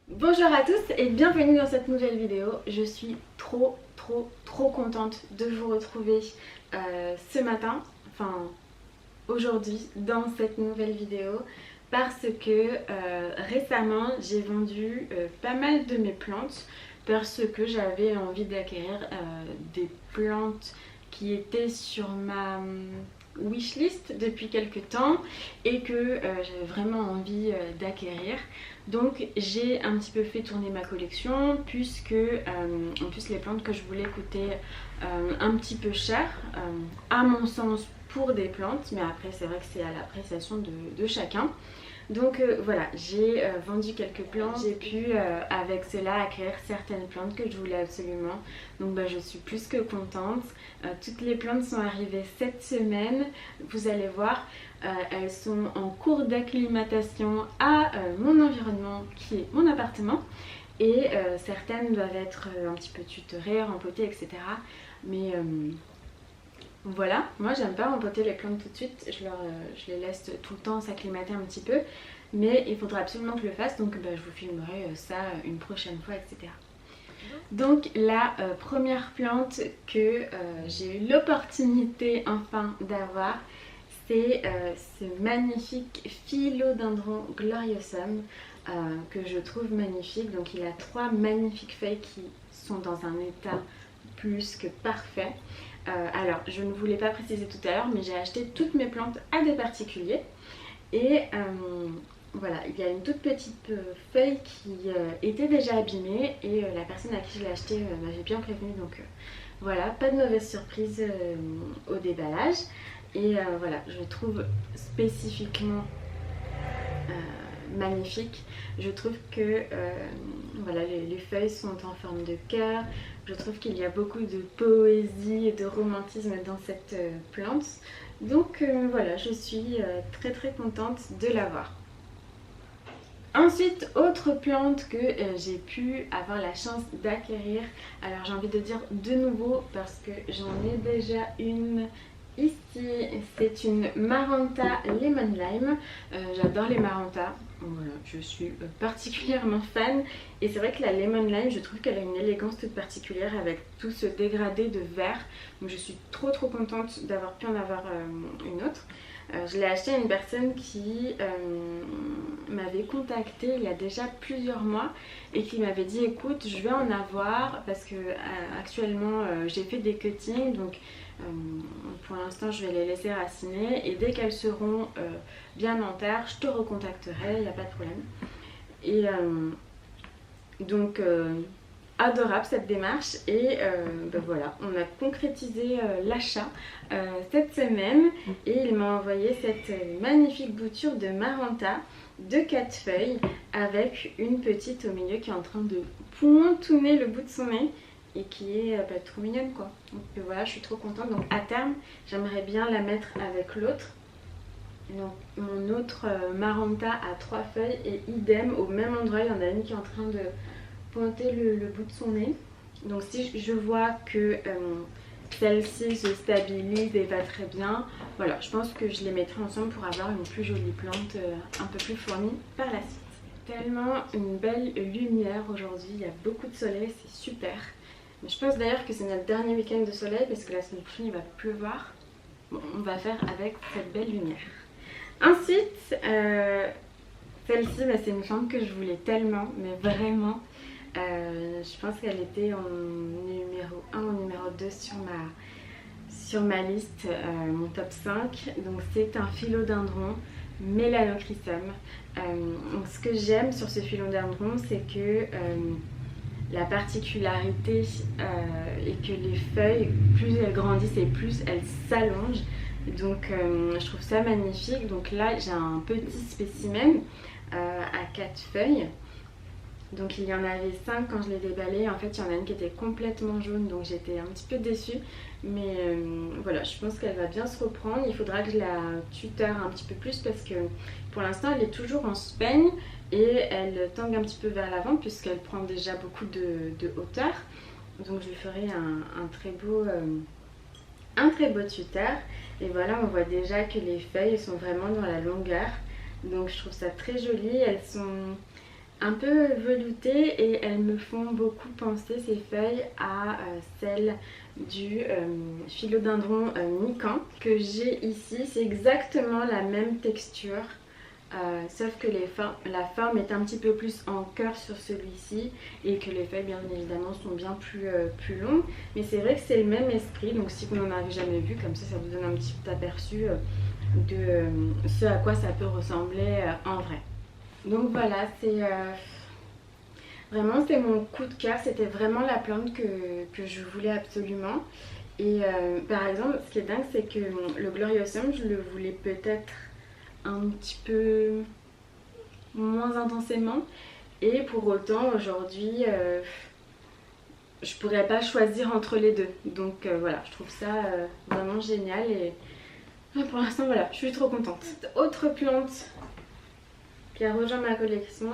Bonjour à tous et bienvenue dans cette nouvelle vidéo. Je suis trop contente de vous retrouver ce matin, enfin aujourd'hui dans cette nouvelle vidéo parce que récemment j'ai vendu pas mal de mes plantes parce que j'avais envie d'acquérir des plantes qui étaient sur ma wishlist depuis quelques temps et que j'avais vraiment envie d'acquérir. Donc j'ai un petit peu fait tourner ma collection puisque en plus les plantes que je voulais coûtaient un petit peu cher à mon sens pour des plantes, mais après c'est vrai que c'est à l'appréciation de chacun. Donc voilà, j'ai vendu quelques plantes, j'ai pu avec cela acquérir certaines plantes que je voulais absolument. Donc je suis plus que contente. Toutes les plantes sont arrivées cette semaine, vous allez voir. Elles sont en cours d'acclimatation à mon environnement qui est mon appartement. Et certaines doivent être un petit peu tutorées, rempotées, etc. Mais voilà, moi j'aime pas rempoter les plantes tout de suite, je les laisse tout le temps s'acclimater un petit peu, mais il faudra absolument que je le fasse, donc je vous filmerai ça une prochaine fois, etc. Donc la première plante que j'ai eu l'opportunité enfin d'avoir, c'est ce magnifique Philodendron gloriosum que je trouve magnifique. Donc il a trois magnifiques feuilles qui sont dans un état plus que parfait. Alors je ne voulais pas préciser tout à l'heure, mais j'ai acheté toutes mes plantes à des particuliers et voilà, il y a une toute petite feuille qui était déjà abîmée et la personne à qui je l'ai acheté m'avait bien prévenu, donc voilà, pas de mauvaise surprise au déballage. Et voilà, je trouve spécifiquement magnifique. Je trouve que voilà, les feuilles sont en forme de cœur. Je trouve qu'il y a beaucoup de poésie et de romantisme dans cette plante. Donc voilà, je suis très contente de l'avoir. Ensuite, autre plante que j'ai pu avoir la chance d'acquérir. Alors j'ai envie de dire de nouveau parce que j'en ai déjà une ici. C'est une Maranta Lemon Lime. J'adore les Maranta. Voilà, je suis particulièrement fan. Et c'est vrai que la Lemon Lime, je trouve qu'elle a une élégance toute particulière avec tout ce dégradé de vert. Donc je suis trop contente d'avoir pu en avoir une autre. Je l'ai acheté à une personne qui m'avait contactée il y a déjà plusieurs mois et qui m'avait dit écoute, je vais en avoir parce que actuellement j'ai fait des cuttings, donc pour l'instant je vais les laisser raciner et dès qu'elles seront bien en terre, je te recontacterai, il n'y a pas de problème. Et donc adorable cette démarche et voilà, on a concrétisé l'achat cette semaine et il m'a envoyé cette magnifique bouture de Maranta de 4 feuilles avec une petite au milieu qui est en train de pointouner le bout de son nez et qui est trop mignonne quoi. Donc voilà, je suis trop contente. Donc à terme j'aimerais bien la mettre avec l'autre. Donc mon autre Maranta a 3 feuilles et idem au même endroit, il y en a une qui est en train de pointer le bout de son nez. Donc si je vois que celle-ci se stabilise et va très bien, voilà, je pense que je les mettrai ensemble pour avoir une plus jolie plante un peu plus fournie par la suite. Tellement une belle lumière aujourd'hui, il y a beaucoup de soleil, c'est super. Mais je pense d'ailleurs que c'est notre dernier week-end de soleil parce que la semaine prochaine il va pleuvoir. Bon, on va faire avec cette belle lumière. Ensuite, celle-ci, c'est une plante que je voulais tellement, mais vraiment. Je pense qu'elle était en numéro 1 ou numéro 2 sur ma liste, mon top 5. Donc c'est un philodendron Melanochrysum. Donc ce que j'aime sur ce philodendron, c'est que la particularité est que les feuilles, plus elles grandissent et plus elles s'allongent. Donc je trouve ça magnifique. Donc là j'ai un petit spécimen à 4 feuilles. Donc il y en avait 5 quand je l'ai déballé. En fait il y en a une qui était complètement jaune, donc j'étais un petit peu déçue. Mais voilà, je pense qu'elle va bien se reprendre. Il faudra que je la tuteur un petit peu plus parce que pour l'instant elle est toujours en speigne et elle tangue un petit peu vers l'avant puisqu'elle prend déjà beaucoup de hauteur. Donc je lui ferai un très beau tuteur. Et voilà, on voit déjà que les feuilles sont vraiment dans la longueur. Donc je trouve ça très joli. Elles sont un peu veloutées et elles me font beaucoup penser ces feuilles à celles du philodendron Mikan que j'ai ici. C'est exactement la même texture. Sauf que la forme est un petit peu plus en cœur sur celui-ci et que les feuilles bien évidemment sont bien plus longues, mais c'est vrai que c'est le même esprit. Donc si vous n'en avez jamais vu, comme ça vous donne un petit aperçu de ce à quoi ça peut ressembler en vrai. Donc voilà, vraiment c'est mon coup de cœur, c'était vraiment la plante que je voulais absolument. Et par exemple, ce qui est dingue, c'est que le Gloriosum, je le voulais peut-être un petit peu moins intensément, et pour autant aujourd'hui je pourrais pas choisir entre les deux. Donc voilà, je trouve ça vraiment génial et pour l'instant voilà, je suis trop contente. Autre plante qui a rejoint ma collection,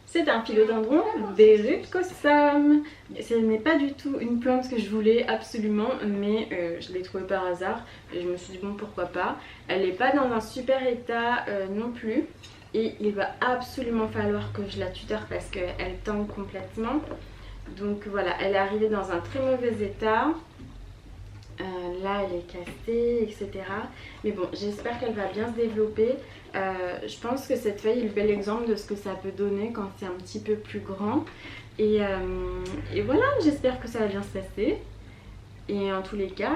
c'est un philodendron Verrucosum. Ce n'est pas du tout une plante que je voulais absolument, mais je l'ai trouvée par hasard et je me suis dit bon pourquoi pas. Elle n'est pas dans un super état non plus et il va absolument falloir que je la tuteur parce qu'elle tangue complètement. Donc voilà, elle est arrivée dans un très mauvais état. Là elle est cassée, etc. Mais bon, j'espère qu'elle va bien se développer. Je pense que cette feuille est le bel exemple de ce que ça peut donner quand c'est un petit peu plus grand. Et voilà, j'espère que ça va bien se passer. Et en tous les cas,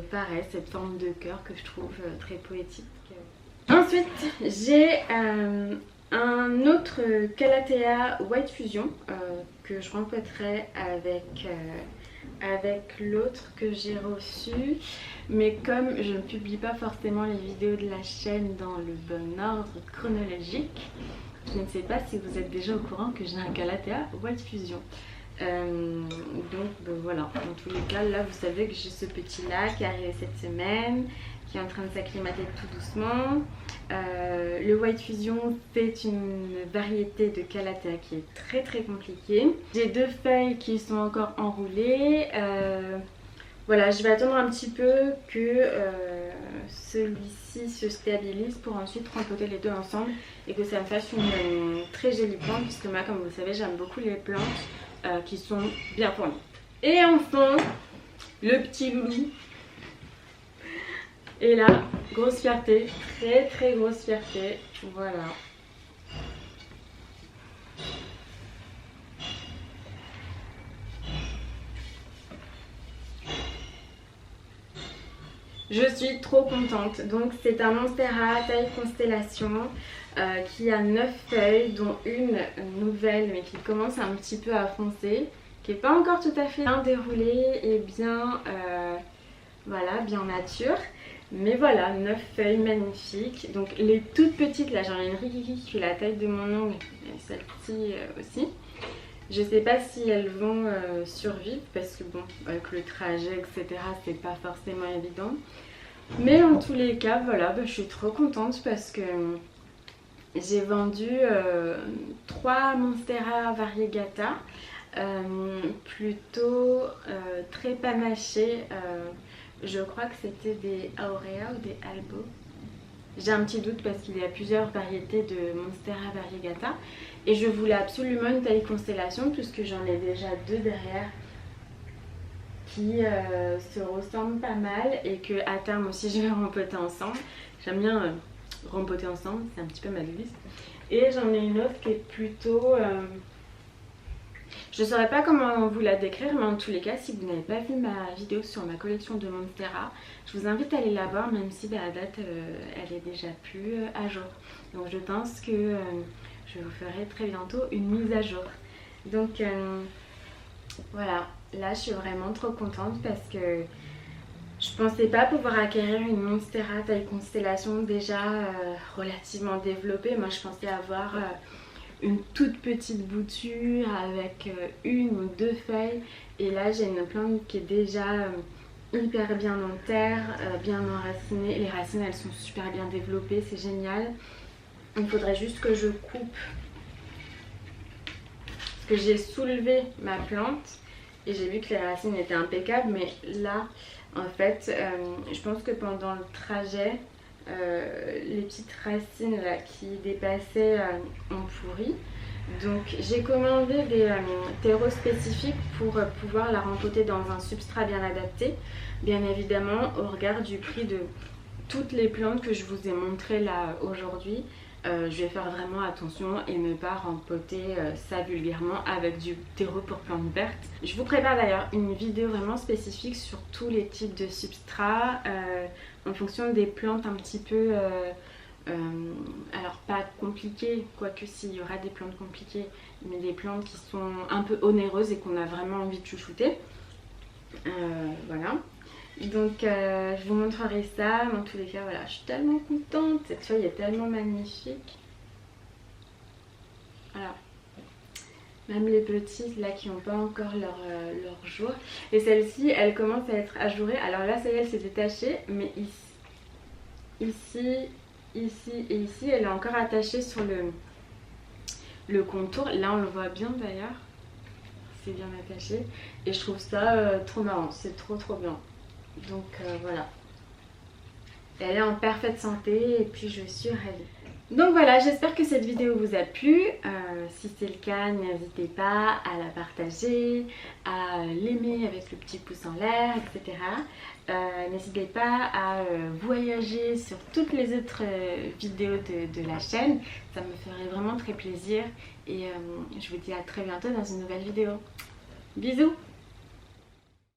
pareil, cette forme de cœur que je trouve très poétique. Ensuite, j'ai un autre Calathea White Fusion que je rencontrerai avec l'autre que j'ai reçu, mais comme je ne publie pas forcément les vidéos de la chaîne dans le bon ordre chronologique, je ne sais pas si vous êtes déjà au courant que j'ai un Calathea White Fusion. Donc ben voilà, dans tous les cas là vous savez que j'ai ce petit là qui est arrivé cette semaine, qui est en train de s'acclimater tout doucement. Le White Fusion c'est une variété de Calathea qui est très compliquée. J'ai deux feuilles qui sont encore enroulées. Voilà, je vais attendre un petit peu que celui-ci se stabilise pour ensuite rempoter les deux ensemble et que ça me fasse une très jolie plante, puisque moi comme vous le savez j'aime beaucoup les plantes qui sont bien fournies. Et enfin le petit loulou. Et là, grosse fierté, très grosse fierté, voilà. Je suis trop contente. Donc c'est un Monstera taille constellation qui a 9 feuilles, dont une nouvelle mais qui commence un petit peu à foncer, qui n'est pas encore tout à fait bien déroulée et bien, voilà, bien mature. Mais voilà, 9 feuilles magnifiques. Donc les toutes petites, là j'en ai une rikiki qui fait la taille de mon ongle et celle-ci aussi. Je sais pas si elles vont survivre parce que bon, avec le trajet etc c'est pas forcément évident. Mais en tous les cas voilà, bah, je suis trop contente parce que j'ai vendu 3 Monstera variegata plutôt très panachées. Je crois que c'était des Aurea ou des Albo. J'ai un petit doute parce qu'il y a plusieurs variétés de Monstera variegata. Et je voulais absolument une taille constellation puisque j'en ai déjà deux derrière qui se ressemblent pas mal et que à terme aussi je vais rempoter ensemble. J'aime bien rempoter ensemble, c'est un petit peu ma devise. Et j'en ai une autre qui est plutôt... je ne saurais pas comment vous la décrire, mais en tous les cas, si vous n'avez pas vu ma vidéo sur ma collection de Monstera, je vous invite à aller la voir, même si à date elle est déjà plus à jour. Donc je pense que je vous ferai très bientôt une mise à jour. Donc voilà, là je suis vraiment trop contente parce que je pensais pas pouvoir acquérir une Monstera taille constellation déjà relativement développée. Moi je pensais avoir une toute petite bouture avec une ou deux feuilles, et là j'ai une plante qui est déjà hyper bien en terre, bien enracinée. Les racines elles sont super bien développées, c'est génial. Il faudrait juste que je coupe parce que j'ai soulevé ma plante et j'ai vu que les racines étaient impeccables, mais là en fait je pense que pendant le trajet les petites racines là qui dépassaient ont pourri. Donc j'ai commandé des terreaux spécifiques pour pouvoir la rempoter dans un substrat bien adapté, bien évidemment au regard du prix de toutes les plantes que je vous ai montrées là aujourd'hui. Je vais faire vraiment attention et ne pas rempoter ça vulgairement avec du terreau pour plantes vertes. Je vous prépare d'ailleurs une vidéo vraiment spécifique sur tous les types de substrats en fonction des plantes un petit peu... alors pas compliquées, quoique s'il y aura des plantes compliquées, mais des plantes qui sont un peu onéreuses et qu'on a vraiment envie de chouchouter. Voilà. Donc je vous montrerai ça, mais en tous les cas voilà, je suis tellement contente, cette feuille est tellement magnifique. Voilà. Même les petites là qui n'ont pas encore leur jour. Et celle-ci, elle commence à être ajourée. Alors là, ça y est, elle s'est détachée, mais ici et ici, elle est encore attachée sur le contour. Là, on le voit bien d'ailleurs. C'est bien attaché. Et je trouve ça trop marrant, c'est trop bien. Donc voilà, elle est en parfaite santé et puis je suis ravie. Donc voilà, j'espère que cette vidéo vous a plu. Si c'est le cas, n'hésitez pas à la partager, à l'aimer avec le petit pouce en l'air, etc. N'hésitez pas à voyager sur toutes les autres vidéos de la chaîne. Ça me ferait vraiment très plaisir. Et je vous dis à très bientôt dans une nouvelle vidéo. Bisous!